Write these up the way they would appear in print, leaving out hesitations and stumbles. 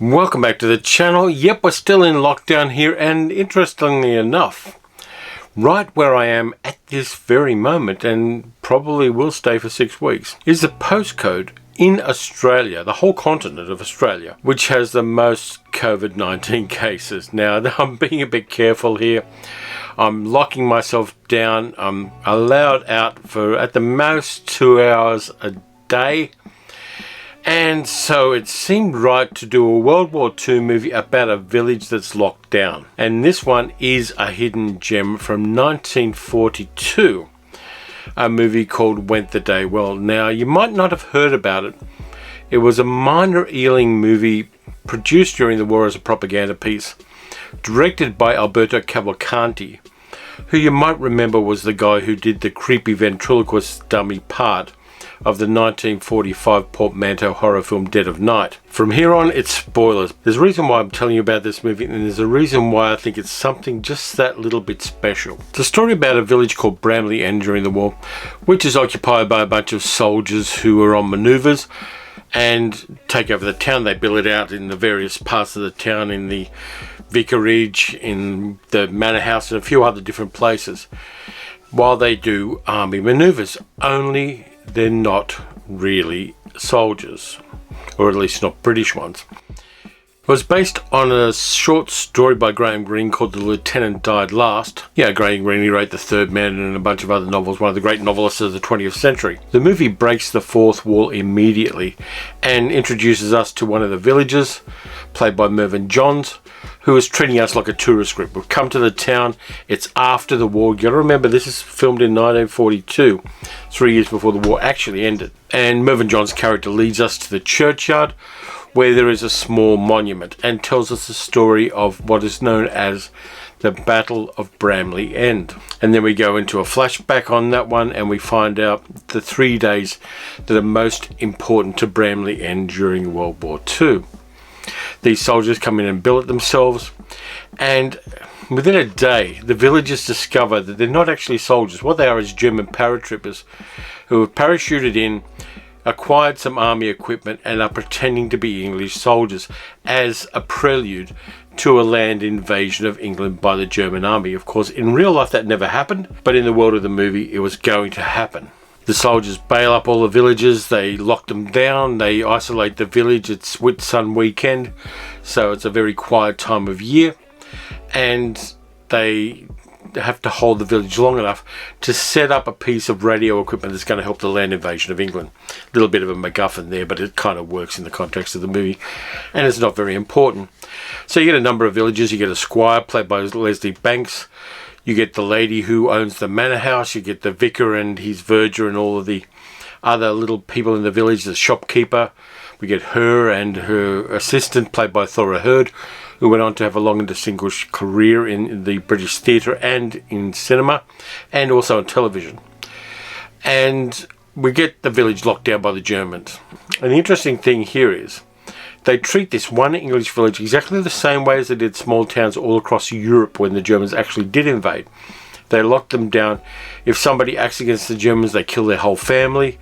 Welcome back to the channel. Yep, we're still in lockdown here, and interestingly enough, right where I am at this very moment, and probably will stay for 6 weeks, is the postcode in Australia, the whole continent of Australia, which has the most COVID-19 cases. Now, I'm being a bit careful here. I'm locking myself down. I'm allowed out for at the most 2 hours a day. And so it seemed right to do a World War II movie about a village that's locked down. And this one is a hidden gem from 1942, a movie called Went the Day Well. Now, you might not have heard about it. It was a minor Ealing movie produced during the war as a propaganda piece, directed by Alberto Cavalcanti, who you might remember was the guy who did the creepy ventriloquist dummy part of the 1945 portmanteau horror film Dead of Night. From here on, it's spoilers. There's a reason why I'm telling you about this movie, and there's a reason why I think it's something just that little bit special. It's a story about a village called Bramley End during the war, which is occupied by a bunch of soldiers who are on manoeuvres and take over the town. They bill it out in the various parts of the town, in the vicarage, in the manor house, and a few other different places, while they do army manoeuvres. Only they're not really soldiers, or at least not British ones. It was based on a short story by Graham Greene called The Lieutenant Died Last. Yeah, Graham Greene, he wrote The Third Man and a bunch of other novels, one of the great novelists of the 20th century. The movie breaks the fourth wall immediately and introduces us to one of the villagers, played by Mervyn Johns, who is treating us like a tourist group. We've come to the town, it's after the war. You gotta remember, this is filmed in 1942, 3 years before the war actually ended. And Mervyn Johns' character leads us to the churchyard, where there is a small monument, and tells us the story of what is known as the Battle of Bramley End. And then we go into a flashback on that one, and we find out the 3 days that are most important to Bramley End during World War II. These soldiers come in and bill it themselves, and within a day the villagers discover that they're not actually soldiers. What they are is German paratroopers who have parachuted in, acquired some army equipment, and are pretending to be English soldiers as a prelude to a land invasion of England by the German army. Of course, in real life that never happened, but in the world of the movie it was going to happen. The soldiers bail up all the villagers, they lock them down, they isolate the village. It's Whitsun weekend, so it's a very quiet time of year, and they have to hold the village long enough to set up a piece of radio equipment that's going to help the land invasion of England. A little bit of a MacGuffin there, but it kind of works in the context of the movie, and it's not very important. So you get a number of villagers. You get a squire played by Leslie Banks. You get the lady who owns the manor house. You get the vicar and his verger and all of the other little people in the village, the shopkeeper. We get her and her assistant, played by Thora Hird, who went on to have a long and distinguished career in the British theatre and in cinema, and also on television. And we get the village locked down by the Germans. And the interesting thing here is they treat this one English village exactly the same way as they did small towns all across Europe when the Germans actually did invade. They lock them down. If somebody acts against the Germans, they kill their whole family.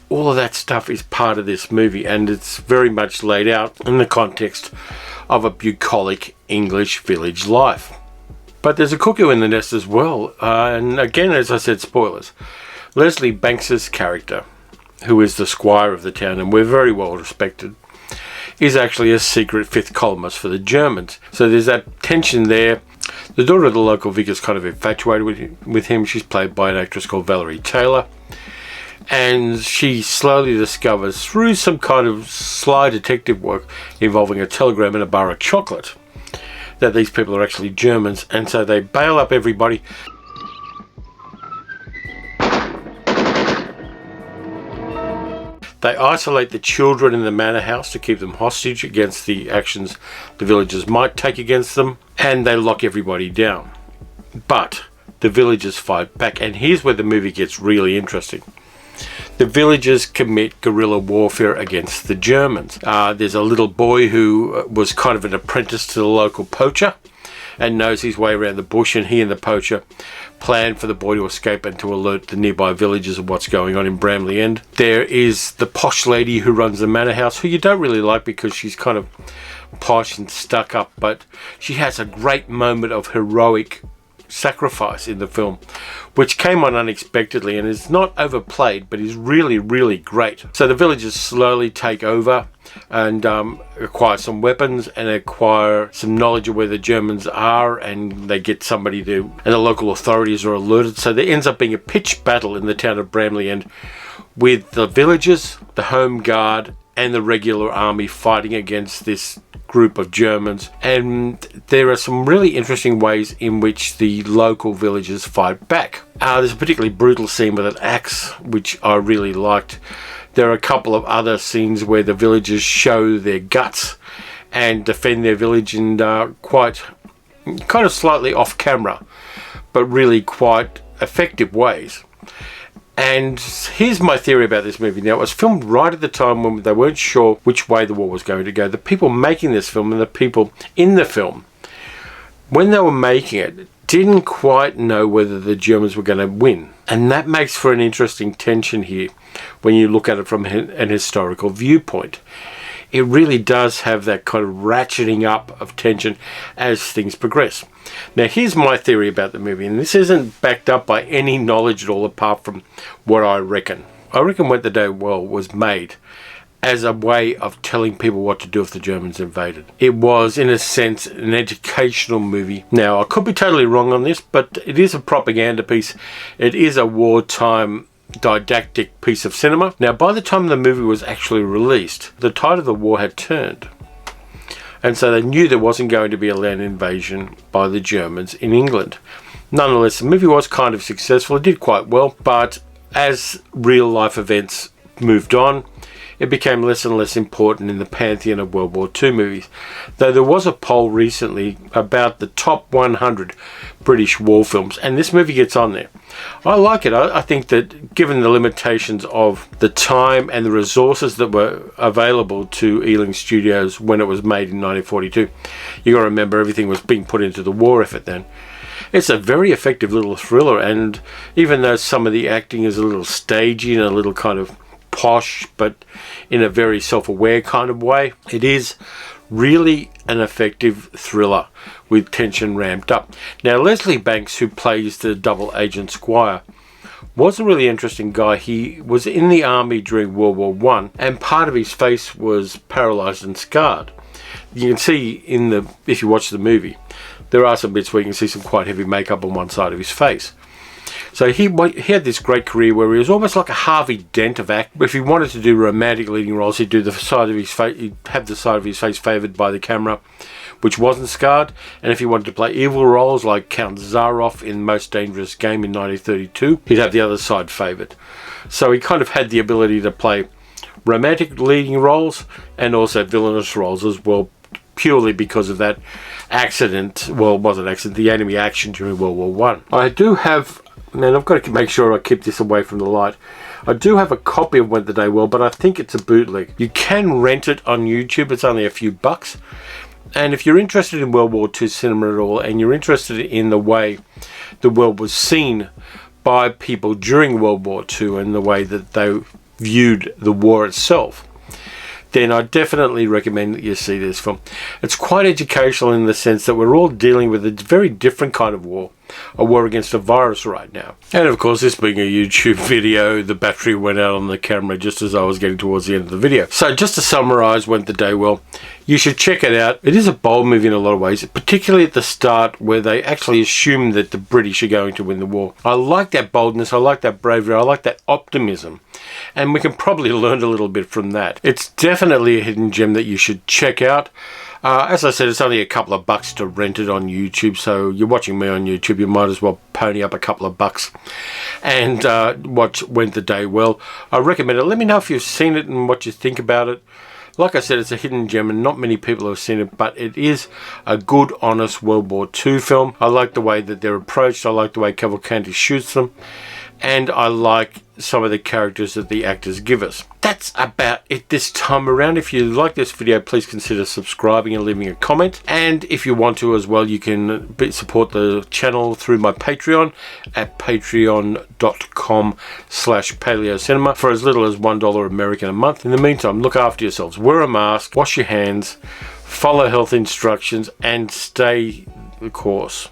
All of that stuff is part of this movie, and it's very much laid out in the context of a bucolic English village life. But there's a cuckoo in the nest as well, and again, as I said, spoilers. Leslie Banks' character, who is the squire of the town, and we're very well respected, is actually a secret fifth columnist for the Germans. So there's that tension there. The daughter of the local vicar is kind of infatuated with him. She's played by an actress called Valerie Taylor. And she slowly discovers, through some kind of sly detective work involving a telegram and a bar of chocolate, that these people are actually Germans. And so they bail up everybody. They isolate the children in the manor house to keep them hostage against the actions the villagers might take against them, and they lock everybody down. But the villagers fight back, and here's where the movie gets really interesting. The villagers commit guerrilla warfare against the Germans. There's a little boy who was kind of an apprentice to the local poacher, and knows his way around the bush, and he and the poacher plan for the boy to escape and to alert the nearby villagers of what's going on in Bramley End. There is the posh lady who runs the manor house, who you don't really like because she's kind of posh and stuck up, but she has a great moment of heroic sacrifice in the film, which came on unexpectedly and is not overplayed, but is really, really great. So the villagers slowly take over and acquire some weapons and acquire some knowledge of where the Germans are, and they get somebody to, and the local authorities are alerted. So there ends up being a pitched battle in the town of Bramley End with the villagers, the home guard, and the regular army fighting against this group of Germans. And there are some really interesting ways in which the local villagers fight back. There's a particularly brutal scene with an axe, which I really liked. There are a couple of other scenes where the villagers show their guts and defend their village in quite kind of slightly off camera, but really quite effective ways. And here's my theory about this movie. Now, it was filmed right at the time when they weren't sure which way the war was going to go. The people making this film and the people in the film, when they were making it, didn't quite know whether the Germans were going to win. And that makes for an interesting tension here when you look at it from an historical viewpoint. It really does have that kind of ratcheting up of tension as things progress. Now, here's my theory about the movie, and this isn't backed up by any knowledge at all apart from what I reckon. I reckon Went the Day Well was made as a way of telling people what to do if the Germans invaded. It was, in a sense, an educational movie. Now, I could be totally wrong on this, but it is a propaganda piece. It is a wartime didactic piece of cinema. Now, by the time the movie was actually released, the tide of the war had turned. And so they knew there wasn't going to be a land invasion by the Germans in England. Nonetheless, the movie was kind of successful. It did quite well, but as real life events moved on, it became less and less important in the pantheon of World War II movies. Though there was a poll recently about the top 100 British war films, and this movie gets on there. I like it. I think that given the limitations of the time and the resources that were available to Ealing Studios when it was made in 1942, you got to remember everything was being put into the war effort then. It's a very effective little thriller, and even though some of the acting is a little stagey and a little kind of posh, but in a very self-aware kind of way, it is really an effective thriller with tension ramped up. Now, Leslie Banks, who plays the double agent Squire, was a really interesting guy. He was in the army during World War I, and part of his face was paralyzed and scarred. You can see if you watch the movie, there are some bits where you can see some quite heavy makeup on one side of his face. So he had this great career where he was almost like a Harvey Dent of act. If he wanted to do romantic leading roles, he'd do the side of his face. He'd have the side of his face favoured by the camera, which wasn't scarred. And if he wanted to play evil roles like Count Zaroff in Most Dangerous Game in 1932, he'd have the other side favoured. So he kind of had the ability to play romantic leading roles and also villainous roles as well, purely because of that accident. Well, it wasn't an accident, the enemy action during World War I. I do have, and I've got to make sure I keep this away from the light, I do have a copy of Went the Day Well, but I think it's a bootleg. You can rent it on YouTube. It's only a few bucks. And if you're interested in World War II cinema at all, and you're interested in the way the world was seen by people during World War II and the way that they viewed the war itself, then I definitely recommend that you see this film. It's quite educational in the sense that we're all dealing with a very different kind of war, a war against a virus right now. And of course, this being a YouTube video, the battery went out on the camera just as I was getting towards the end of the video. So just to summarize Went the Day Well, you should check it out. It is a bold movie in a lot of ways, particularly at the start where they actually assume that the British are going to win the war. I like that boldness, I like that bravery, I like that optimism. And we can probably learn a little bit from that. It's definitely a hidden gem that you should check out. As I said, it's only a couple of bucks to rent it on YouTube, so you're watching me on YouTube, you might as well pony up a couple of bucks and watch Went the Day Well. I recommend it. Let me know if you've seen it and what you think about it. Like I said, it's a hidden gem and not many people have seen it, but it is a good, honest World War II film. I like the way that they're approached. I like the way Cavalcanti shoots them. and I like some of the characters that the actors give us. That's about it this time around. If you like this video, please consider subscribing and leaving a comment. And if you want to as well, you can support the channel through my Patreon at patreon.com/paleocinema for as little as $1 American a month. In the meantime, look after yourselves. Wear a mask, wash your hands, follow health instructions, and stay the course.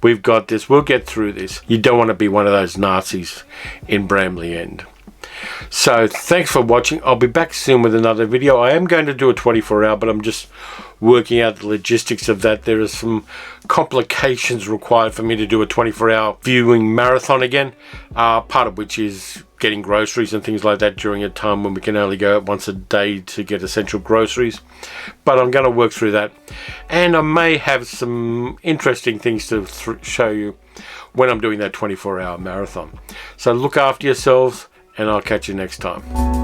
We've got this. We'll get through this. You don't want to be one of those Nazis in Bramley End. So thanks for watching. I'll be back soon with another video. I am going to do a 24-hour, but I'm just working out the logistics of that. There are some complications required for me to do a 24-hour viewing marathon again, part of which is getting groceries and things like that during a time when we can only go out once a day to get essential groceries. But I'm going to work through that, and I may have some interesting things to show you when I'm doing that 24-hour marathon. So look after yourselves, and I'll catch you next time.